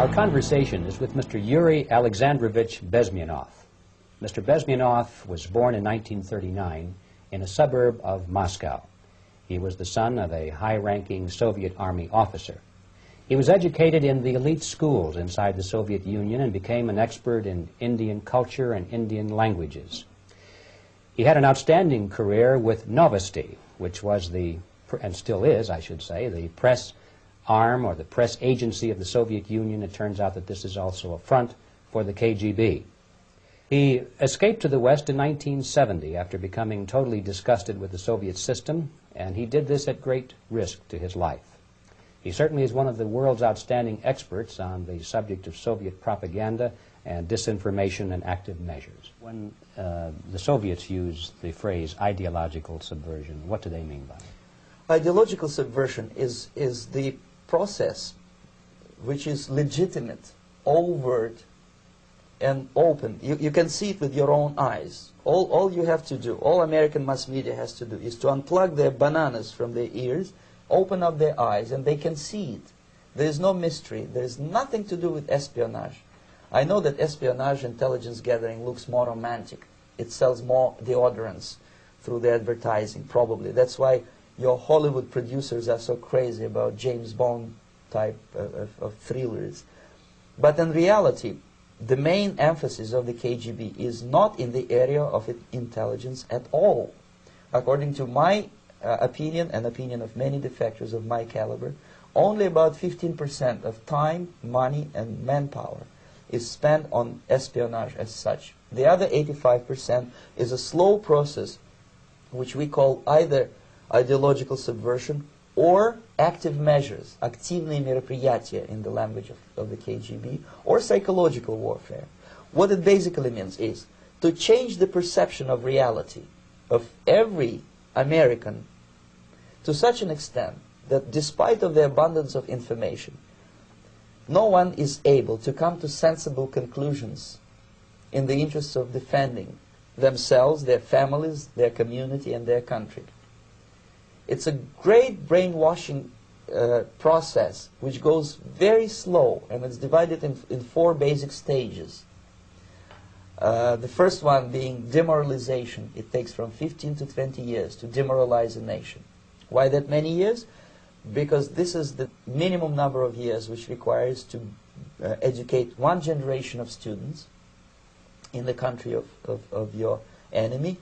Our conversation is with Mr. Yuri Alexandrovich Bezmenov. Mr. Bezmenov was born in 1939 in a suburb of Moscow. He was the son of a high-ranking Soviet Army officer. He was educated in the elite schools inside the Soviet Union and became an expert in Indian culture and Indian languages. He had an outstanding career with Novosti, which was the, and still is, I should say, the press arm or the press agency of the Soviet Union. It turns out that this is also a front for the KGB. He escaped to the West in 1970 after becoming totally disgusted with the Soviet system, and he did this at great risk to his life. He certainly is one of the world's outstanding experts on the subject of Soviet propaganda and disinformation and active measures. When the Soviets use the phrase ideological subversion, what do they mean by it? Ideological subversion is the process which is legitimate, overt, and open. You can see it with your own eyes. All you have to do, all American mass media has to do, is to unplug their bananas from their ears, open up their eyes, and they can see it. There is no mystery. There is nothing to do with espionage. I know that espionage intelligence gathering looks more romantic. It sells more deodorants through the advertising, probably. That's why your Hollywood producers are so crazy about James Bond type of thrillers. But in reality, the main emphasis of the KGB is not in the area of intelligence at all. According to my opinion and opinion of many defectors of my caliber, only about 15% of time, money, and manpower is spent on espionage as such. The other 85% is a slow process which we call either ideological subversion or active measures, активные мероприятия in the language of the KGB, or psychological warfare. What it basically means is to change the perception of reality of every American to such an extent that despite of the abundance of information, no one is able to come to sensible conclusions in the interests of defending themselves, their families, their community, and their country. It's a great brainwashing process which goes very slow, and it's divided in 4 basic stages. The first one being demoralization. It takes from 15 to 20 years to demoralize a nation. Why that many years? Because this is the minimum number of years which requires to educate one generation of students in the country of your enemy,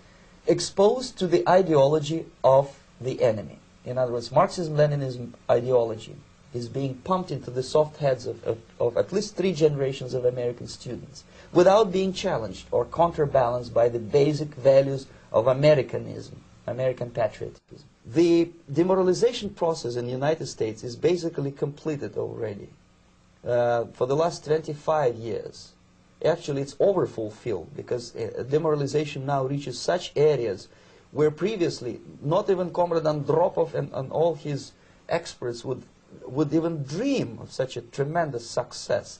exposed to the ideology of the enemy. In other words, Marxism-Leninism ideology is being pumped into the soft heads of at least 3 generations of American students without being challenged or counterbalanced by the basic values of Americanism, American patriotism. The demoralization process in the United States is basically completed already. For the last 25 years, actually it's overfulfilled, because demoralization now reaches such areas where previously not even Comrade Andropov and all his experts would even dream of such a tremendous success.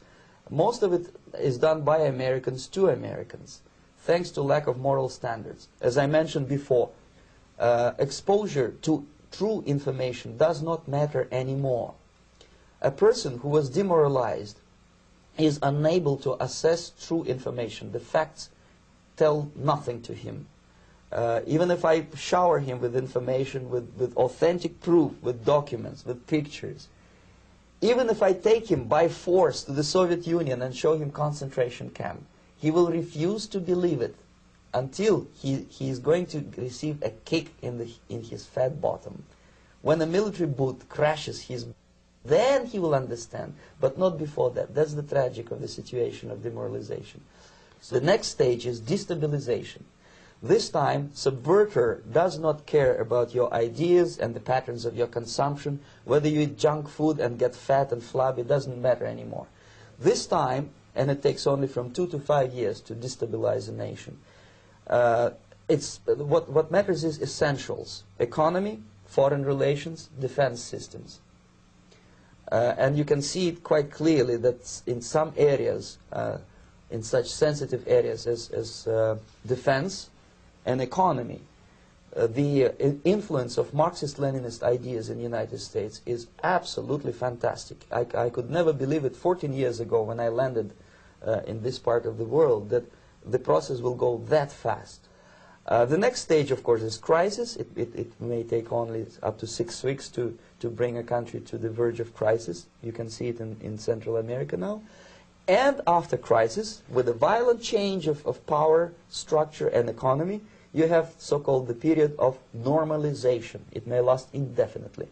Most of it is done by Americans to Americans, thanks to lack of moral standards. As I mentioned before, exposure to true information does not matter anymore. A person who was demoralized is unable to assess true information. The facts tell nothing to him. Even if I shower him with information, with authentic proof, with documents, with pictures, even if I take him by force to the Soviet Union and show him concentration camp, he will refuse to believe it until he is going to receive a kick in his fat bottom. When a military boot crashes his, then he will understand, but not before that. That's the tragic of the situation of demoralization. So the next stage is destabilization. This time, subverter does not care about your ideas and the patterns of your consumption. Whether you eat junk food and get fat and flabby, it doesn't matter anymore. This time, and it takes only from 2 to 5 years to destabilize a nation, what matters is essentials: economy, foreign relations, defense systems. And you can see it quite clearly that in some areas, in such sensitive areas as defense and economy, the influence of Marxist-Leninist ideas in the United States is absolutely fantastic. I could never believe it 14 years ago when I landed in this part of the world that the process will go that fast. The next stage, of course, is crisis. It may take only up to 6 weeks to bring a country to the verge of crisis. You can see it in Central America now. And after crisis, with a violent change of power, structure, and economy, you have so-called the period of normalization. It may last indefinitely.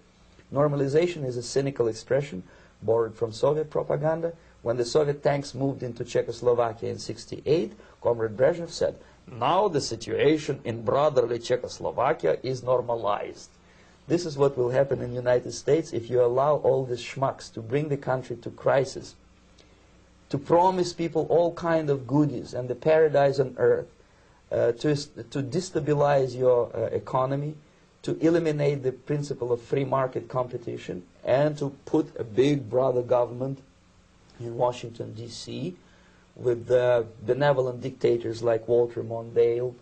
Normalization is a cynical expression borrowed from Soviet propaganda. When the Soviet tanks moved into Czechoslovakia in '68, Comrade Brezhnev said, "Now the situation in brotherly Czechoslovakia is normalized." This is what will happen in the United States if you allow all these schmucks to bring the country to crisis, to promise people all kind of goodies and the paradise on earth, to destabilize your economy, to eliminate the principle of free market competition, and to put a big brother government in Washington, D.C., with benevolent dictators like Walter Mondale,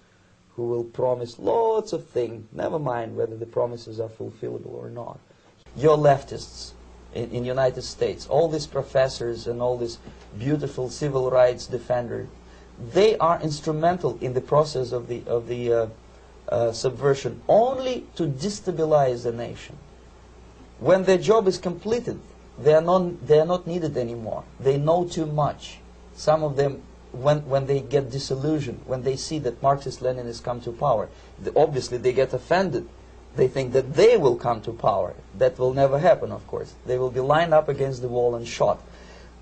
who will promise lots of things, never mind whether the promises are fulfillable or not. Your leftists in the United States, all these professors and all these beautiful civil rights defenders, they are instrumental in the process of the subversion only to destabilize the nation. When their job is completed, they are not needed anymore. They know too much. Some of them, when they get disillusioned, when they see that Marxist-Leninists come to power, obviously they get offended. They think that they will come to power. That will never happen, of course. They will be lined up against the wall and shot.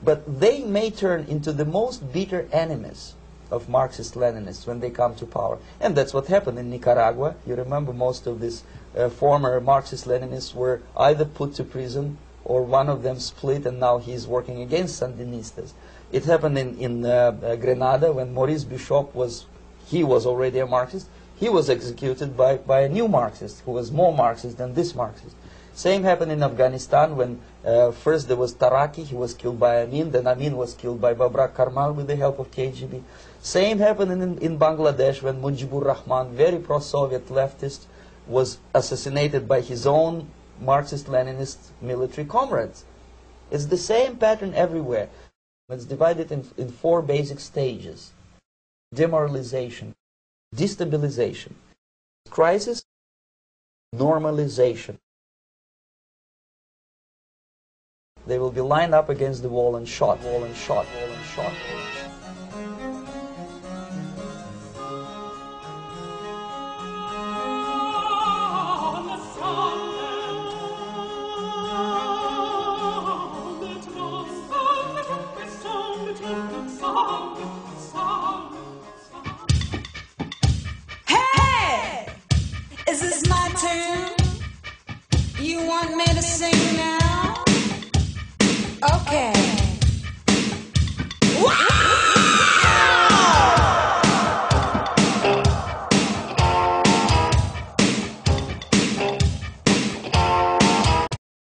But they may turn into the most bitter enemies of Marxist-Leninists when they come to power. And that's what happened in Nicaragua. You remember most of these former Marxist-Leninists were either put to prison or one of them split, and now he's working against Sandinistas. It happened in Grenada when Maurice Bishop was already a Marxist. He was executed by a new Marxist who was more Marxist than this Marxist. Same happened in Afghanistan when first there was Taraki, he was killed by Amin, then Amin was killed by Babrak Karmal with the help of KGB. Same happened in Bangladesh when Mujibur Rahman, very pro-Soviet leftist, was assassinated by his own Marxist-Leninist military comrades. It's the same pattern everywhere. It's divided in 4 basic stages: demoralization, destabilization, crisis, normalization. They will be lined up against the wall and shot, wall and shot, wall and shot, wall and shot.